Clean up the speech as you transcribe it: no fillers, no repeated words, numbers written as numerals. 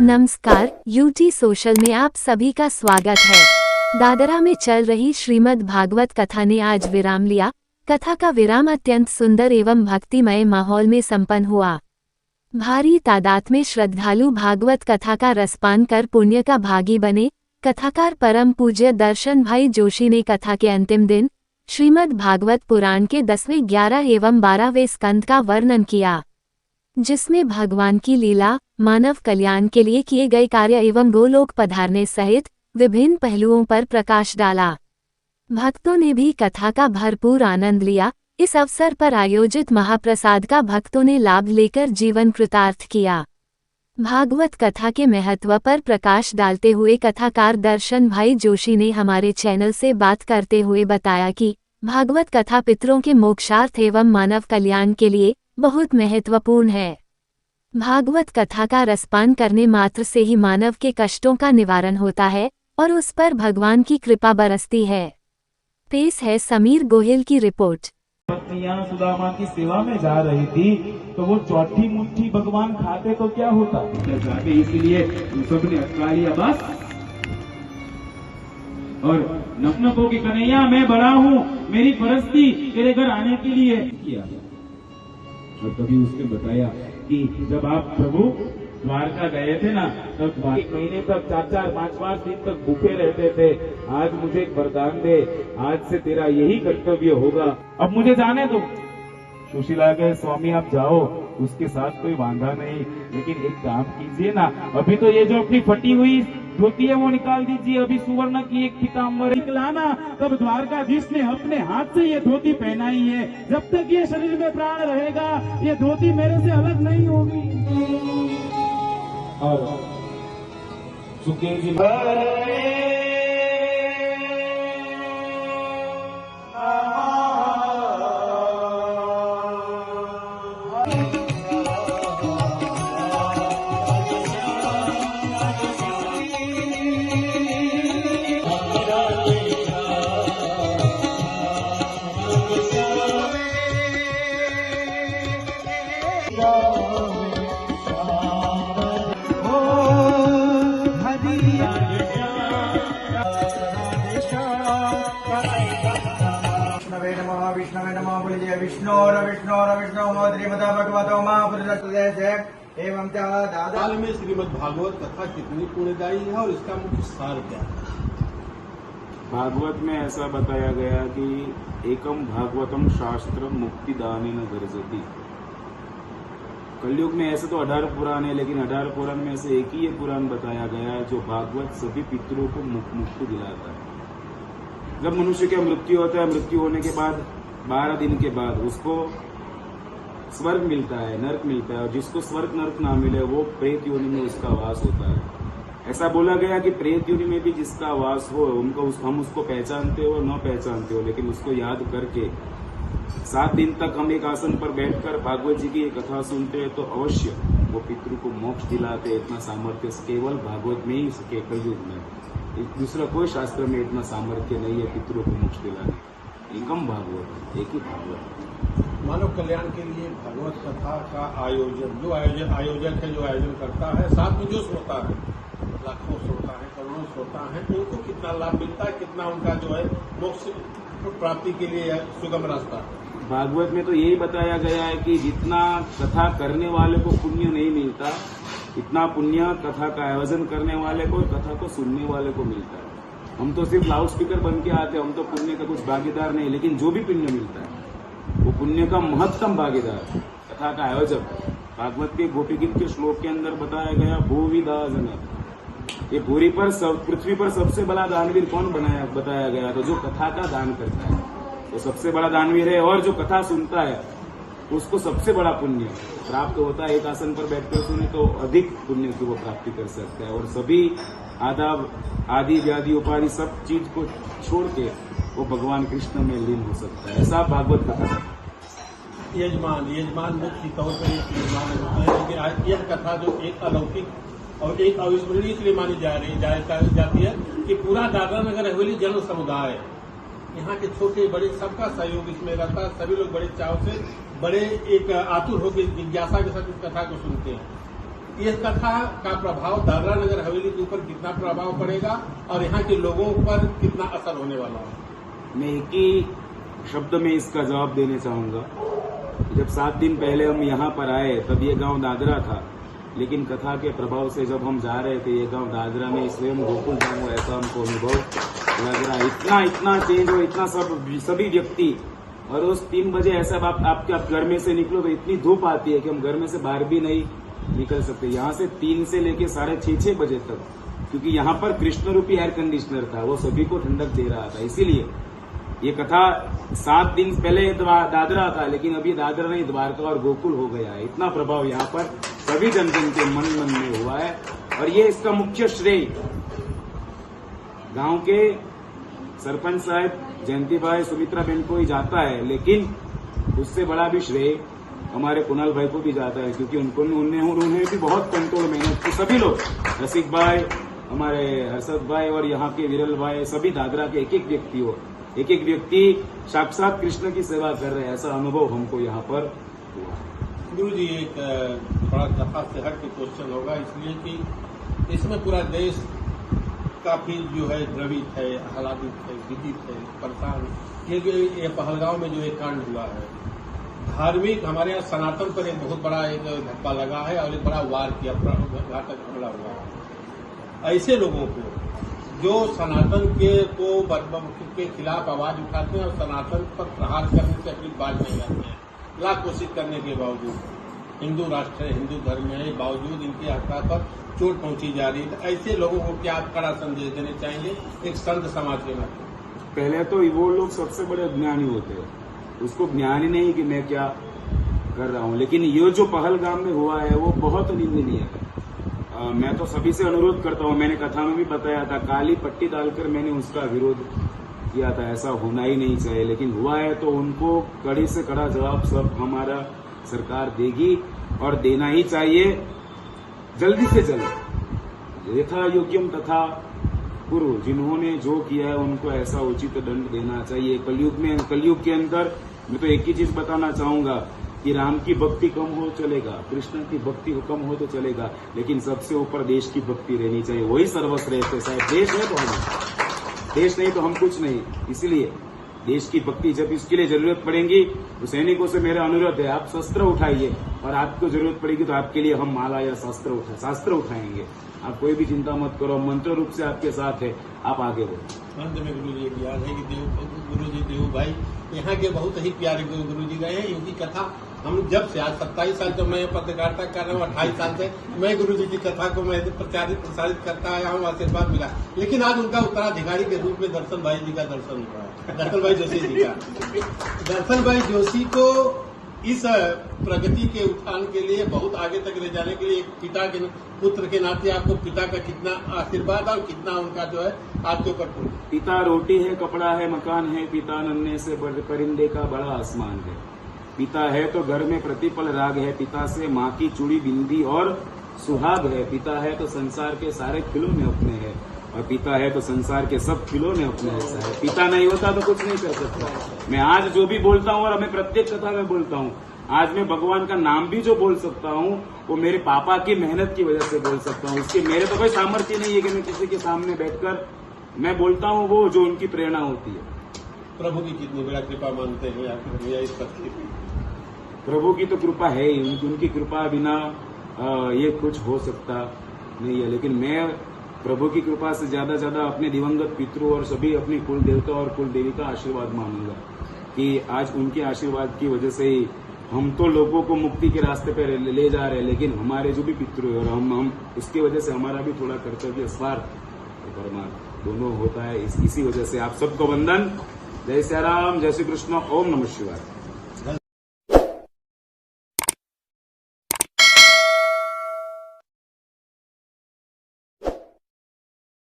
नमस्कार, UT social में आप सभी का स्वागत है। दादरा में चल रही श्रीमद् भागवत कथा ने आज विराम लिया। कथा का विराम अत्यंत सुंदर एवं भक्तिमय माहौल में संपन्न हुआ। भारी तादाद में श्रद्धालु भागवत कथा का रसपान कर पुण्य का भागी बने। कथाकार परम पूज्य दर्शन भाई जोशी ने कथा के अंतिम दिन श्रीमद् भागवत पुराण के 10वें 11 एवं 12वें स्कंद का वर्णन किया, जिसमें भगवान की लीला, मानव कल्याण के लिए किए गए कार्य एवं गोलोक पधारने सहित विभिन्न पहलुओं पर प्रकाश डाला। भक्तों ने भी कथा का भरपूर आनंद लिया। इस अवसर पर आयोजित महाप्रसाद का भक्तों ने लाभ लेकर जीवन कृतार्थ किया। भागवत कथा के महत्व पर प्रकाश डालते हुए कथाकार दर्शन भाई जोशी ने हमारे चैनल से बात करते हुए बताया कि भागवत कथा पितरों के मोक्षार्थ एवं मानव कल्याण के लिए बहुत महत्वपूर्ण है। भागवत कथा का रसपान करने मात्र से ही मानव के कष्टों का निवारण होता है और उस पर भगवान की कृपा बरसती है। पेश है समीर गोहिल की रिपोर्ट। पत्नियां सुदामा की सेवा में जा रही थी तो वो चौथी मुट्ठी भगवान खाते तो क्या होता, इसलिए उन सब ने अटका लिया बस। और नपनपों की कन्हैया मैं बड़ा हूँ, मेरी फर्ज थी तेरे घर आने के लिए किया। और तभी उसने बताया कि जब आप प्रभु द्वारका गए थे ना, तब एक महीने तक 4-5 दिन तक भूखे रहते थे। आज मुझे एक वरदान दे, आज से तेरा यही कर्तव्य होगा, अब मुझे जाने दो। सुशीला कहे स्वामी आप जाओ, उसके साथ कोई वांधा नहीं, लेकिन एक काम कीजिए ना, अभी तो ये जो अपनी फटी हुई धोती है वो निकाल दीजिए, अभी सुवर्ण की एक पीताम्बर निकलाना। तब द्वारकाधीश ने अपने हाथ से ये धोती पहनाई है, जब तक ये शरीर में प्राण रहेगा ये धोती मेरे से अलग नहीं होगी। और सुखदेव जी एवं दादा में श्रीमद् भागवत कथा कितनी पुण्यदायी है और इसका मुख्य सार क्या है? भागवत में ऐसा बताया गया कि एकम भागवतम शास्त्र मुक्तिदानेन गर्जति। कलयुग में ऐसे तो 18 पुराण है, लेकिन 18 पुराण में से एक ही ये पुराण बताया गया है जो भागवत सभी पितरों को मुक्ति दिलाता है। जब मनुष्य की मृत्यु होता है, मृत्यु होने के बाद 12 दिन के बाद उसको स्वर्ग मिलता है, नरक मिलता है, और जिसको स्वर्ग नरक ना मिले वो प्रेत योनि में उसका वास होता है। ऐसा बोला गया कि प्रेत योनि में भी जिसका वास हो हम उसको पहचानते हो न पहचानते हो, लेकिन उसको याद करके 7 दिन तक हम एक आसन पर बैठकर भागवत जी की कथा सुनते हैं तो अवश्य वो पितृ को मोक्ष दिलाते हैं। इतना सामर्थ्य केवल भागवत में ही सके, कलयुग में दूसरा कोई शास्त्र में इतना सामर्थ्य नहीं है पितरों को मोक्ष दिलाने। एकम भागवत, एक ही भागवत। मानव कल्याण के लिए भगवत कथा का आयोजन, जो आयोजक है, जो आयोजन करता है, साथ में जो श्रोता है, लाखों श्रोता है, करोड़ों श्रोता है, उनको कितना लाभ मिलता है, कितना उनका जो है मोक्ष प्राप्ति के लिए सुगम रास्ता है। भागवत में तो यही बताया गया है कि जितना कथा करने वाले को पुण्य नहीं मिलता, इतना पुण्य कथा का आयोजन करने वाले को, कथा को सुनने वाले को मिलता है। हम तो सिर्फ लाउड स्पीकर बन के आते हैं, हम तो पुण्य का कुछ भागीदार नहीं, लेकिन जो भी पुण्य मिलता है वो पुण्य का महत्तम भागीदार कथा का आयोजक। भागवत के गोपी गीत के श्लोक के अंदर बताया गया भूविदा जनक, ये पृथ्वी पर सबसे बड़ा दानवीर कौन बताया गया, तो जो कथा का दान करता है वो सबसे बड़ा दानवीर है, और जो कथा सुनता है उसको सबसे बड़ा पुण्य प्राप्त होता है। एक आसन पर बैठकर सुने तो अधिक पुण्य की वो प्राप्ति कर सकता है, और सभी आदाब आदि व्याधि उपाधि सब चीज को छोड़ के वो भगवान कृष्ण में लीन हो सकता है। ऐसा भागवत कथा। यजमान मुख्य तौर पर एक यजमान होता है, लेकिन आज यह कथा जो एक अलौकिक और एक अविस्मरणीय इसलिए मानी जाती है कि पूरा दादरा नगर हवेली जन समुदाय, यहाँ के छोटे बड़े सबका सहयोग इसमें रहता है। सभी लोग बड़े चाव से, बड़े एक आतुर होकर जिज्ञासा के साथ इस कथा को सुनते हैं। ये कथा का प्रभाव दादरा नगर हवेली के ऊपर कितना प्रभाव पड़ेगा और यहाँ के लोगों पर कितना असर होने वाला है। मैं एक ही शब्द में इसका जवाब देना चाहूंगा। जब 7 दिन पहले हम यहाँ पर आए तब ये गांव दादरा था, लेकिन कथा के प्रभाव से जब हम जा रहे थे ये गांव दादरा में स्वयं गोकुल गांव, ऐसा हमको अनुभव लग रहा। इतना चेंज हो, इतना सभी व्यक्ति। और उस 3 बजे ऐसा आप घर में से निकलो तो इतनी धूप आती है कि हम घर में से बाहर भी नहीं निकल सकते। यहाँ से 3 से लेके 6:30 बजे तक, क्योंकि यहाँ पर कृष्ण रूपी एयर कंडीशनर था, वो सभी को ठंडक दे रहा था। इसीलिए ये कथा 7 दिन पहले दादरा था, लेकिन अभी दादरा नहीं द्वारका और गोकुल हो गया है। इतना प्रभाव यहाँ पर सभी जन के मन में हुआ है। और ये इसका मुख्य श्रेय गांव के सरपंच साहब जयंती भाई, सुमित्रा बहन को ही जाता है, लेकिन उससे बड़ा भी श्रेय हमारे कुणाल भाई को भी जाता है, क्योंकि उन्हें भी बहुत कंट्रोल मेहनत की। सभी लोग, रसिक भाई, हमारे हर्षद भाई और यहाँ के विरल भाई, सभी दादरा के एक एक व्यक्ति साक्षात कृष्ण की सेवा कर रहे हैं। ऐसा अनुभव हमको यहाँ पर हुआ। गुरु जी, एक थोड़ा कथा से हट के क्वेश्चन होगा, इसलिए कि इसमें पूरा देश काफी जो है द्रवित है, आह्लादित है, विदित है, परेशान। ये पहलगांव में जो एक कांड हुआ है, धार्मिक हमारे यहाँ सनातन पर एक बहुत बड़ा एक धक्का लगा है और एक बड़ा वार किया, घातक हमला हुआ है। ऐसे लोगों को जो सनातन के खिलाफ आवाज उठाते हैं और सनातन पर प्रहार करने से अपनी बात नहीं आते हैं, लाख कोशिश करने के बावजूद, हिंदू राष्ट्र है, हिंदू धर्म है, बावजूद इनके हत्या पर चोट पहुंची जा रही है। ऐसे लोगों को क्या आप कड़ा संदेश देने चाहेंगे एक संत समाज के नाते? पहले तो वो लोग सबसे बड़े ज्ञानी होते हैं, उसको ज्ञान ही नहीं कि मैं क्या कर रहा हूँ। लेकिन ये जो पहलगाम में हुआ है वो बहुत निंदनीय है। मैं तो सभी से अनुरोध करता हूँ, मैंने कथा में भी बताया था, काली पट्टी डालकर मैंने उसका विरोध किया था, ऐसा होना ही नहीं चाहिए। लेकिन हुआ है तो उनको कड़ी से कड़ा जवाब सब हमारा सरकार देगी और देना ही चाहिए, जल्दी से जल्द। यथा योग्यम तथा गुरु, जिन्होंने जो किया है उनको ऐसा उचित दंड देना चाहिए। कलयुग के अंदर मैं तो एक ही चीज बताना चाहूंगा कि राम की भक्ति कम हो चलेगा, कृष्ण की भक्ति कम हो तो चलेगा, लेकिन सबसे ऊपर देश की भक्ति रहनी चाहिए, वही सर्वश्रेष्ठ है। साहब देश है तो हम, देश नहीं तो हम कुछ नहीं। इसीलिए देश की भक्ति जब इसके लिए जरूरत पड़ेगी तो सैनिकों से मेरा अनुरोध है, आप शस्त्र उठाइए, और आपको जरूरत पड़ेगी तो आपके लिए हम माला या शास्त्र उठाएंगे। आप कोई भी चिंता मत करो, मंत्र रूप से आपके साथ है, आप आगे बढ़ो। अंत में गुरु जी याद है कि गुरु जी देव भाई यहाँ के बहुत ही प्यारे गुरु जी गए हैं। इनकी कथा हम जब से, आज 27 साल जब मैं पत्रकारिता कर रहा हूँ, 28 साल से मैं गुरु जी की कथा को मैं प्रसारित करता आया हूँ, आशीर्वाद मिला। लेकिन आज उनका उत्तराधिकारी के रूप में दर्शन भाई जी का दर्शन हुआ है, दर्शन भाई जोशी जी का। दर्शन भाई जोशी को इस प्रगति के उत्थान के लिए बहुत आगे तक ले जाने के लिए एक पिता के पुत्र के नाते आपको पिता का कितना आशीर्वाद और कितना उनका जो है आपके ऊपर? पिता रोटी है, कपड़ा है, मकान है, पिता नन्हे से परिंदे का बड़ा आसमान है। पिता है तो घर में प्रतिपल राग है, पिता से माँ की चूड़ी बिंदी और सुहाग है। पिता है तो संसार के सारे खिलौने अपने हैं, और पिता है तो संसार के सब खिलौने अपने ऐसा है। पिता नहीं होता तो कुछ नहीं कर सकता। मैं आज जो भी बोलता हूँ और मैं प्रत्येक कथा में बोलता हूँ, आज मैं भगवान का नाम भी जो बोल सकता हूँ वो मेरे पापा की मेहनत की वजह से बोल सकता हूँ। उसके मेरे तो कोई सामर्थ्य नहीं है कि मैं किसी के सामने बैठकर मैं बोलता हूँ, वो जो उनकी प्रेरणा होती है। प्रभु की कितनी बड़ा कृपा मानते हैं आप इस पत्नी की? प्रभु की तो कृपा है ही, उनकी कृपा बिना ये कुछ हो सकता नहीं है। लेकिन मैं प्रभु की कृपा से ज्यादा अपने दिवंगत पितरों और सभी अपनी कुल देवता और कुल देवी का आशीर्वाद मानूंगा कि आज उनके आशीर्वाद की वजह से ही हम तो लोगों को मुक्ति के रास्ते पर ले जा रहे हैं। लेकिन हमारे जो भी पितरों है और हम उसकी वजह से हमारा भी थोड़ा कर्तव्य स्वार्थ और परमार्थ दोनों होता है। इसी वजह से आप सबको वंदन। जय श्री राम, जय श्री कृष्ण, ओम नमः शिवाय।